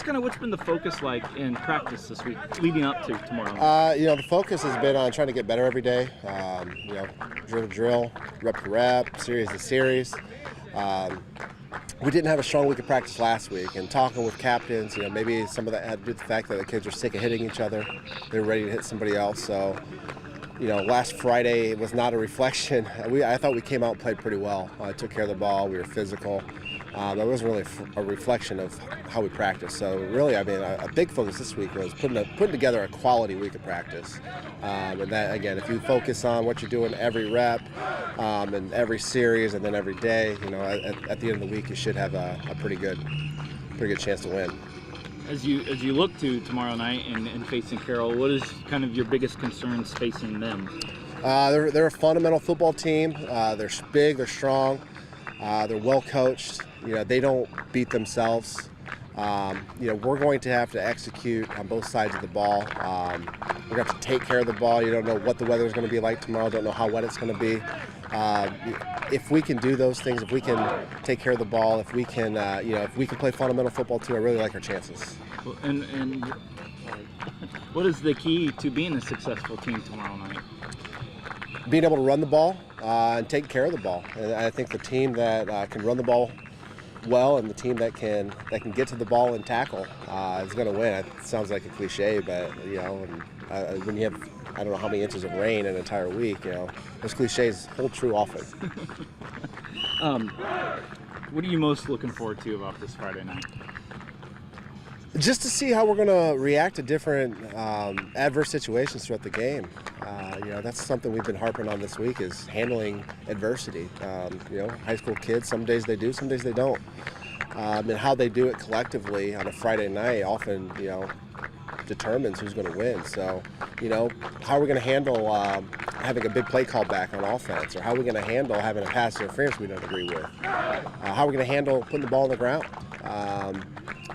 kind of what's been the focus like in practice this week, leading up to tomorrow? The focus has been on trying to get better every day. Drill to drill, rep to rep, series to series. We didn't have a strong week of practice last week, and talking with captains, maybe some of that had to do with the fact that the kids were sick of hitting each other. They were ready to hit somebody else. So, last Friday was not a reflection. I thought we came out and played pretty well. Took care of the ball. We were physical. That wasn't really a reflection of how we practiced. So really, a big focus this week was putting together a quality week of practice. And that, again, if you focus on what you're doing every rep and every series and then every day, at the end of the week, you should have a pretty good chance to win. As you look to tomorrow night and facing Carroll, what is kind of your biggest concerns facing them? They're a fundamental football team. They're big, they're strong, they're well coached. They don't beat themselves. We're going to have to execute on both sides of the ball. We're going to have to take care of the ball. You don't know what the weather is going to be like tomorrow. Don't know how wet it's going to be. If we can do those things, if we can take care of the ball, if we can, if we can play fundamental football too, I really like our chances. And what is the key to being a successful team tomorrow night? Being able to run the ball and take care of the ball. And I think the team that can run the ball well and the team that can get to the ball and tackle is going to win. It sounds like a cliche, but when you have I don't know how many inches of rain in an entire week, those cliches hold true often. What are you most looking forward to about this Friday night? Just to see how we're going to react to different adverse situations throughout the game. That's something we've been harping on this week, is handling adversity. High school kids, some days they do, some days they don't. And how they do it collectively on a Friday night often, determines who's going to win. So, how are we going to handle having a big play call back on offense? Or how are we going to handle having a pass interference we don't agree with? How are we going to handle putting the ball on the ground?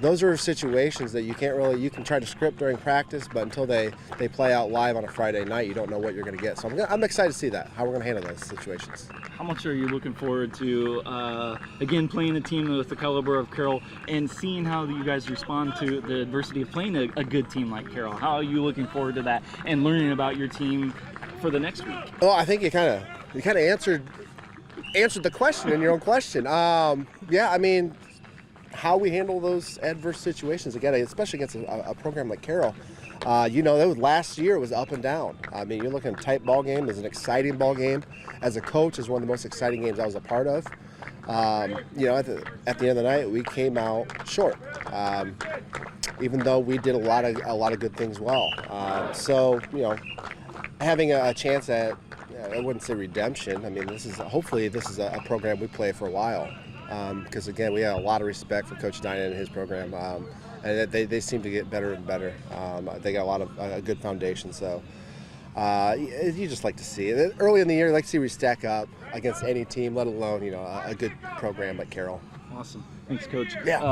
Those are situations that you can try to script during practice, but until they play out live on a Friday night, you don't know what you're going to get. So I'm excited to see that, how we're going to handle those situations. How much are you looking forward to, again, playing a team with the caliber of Carroll and seeing how you guys respond to the adversity of playing a good team like Carroll? How are you looking forward to that and learning about your team for the next week? Well, I think you kind of answered the question in your own question. How we handle those adverse situations, again, especially against a program like Carroll. Last year it was up and down. You're looking at a tight ball game. It was an exciting ball game. As a coach, it's one of the most exciting games I was a part of. At the end of the night, we came out short, even though we did a lot of good things well. Having a chance at, I wouldn't say redemption. Hopefully this is a program we play for a while. Because again, we have a lot of respect for Coach Dynan and his program, and they seem to get better and better. They got a lot of a good foundation, so you just like to see it early in the year. You like to see we stack up against any team, let alone a good program like Carroll. Awesome, thanks, Coach. Yeah.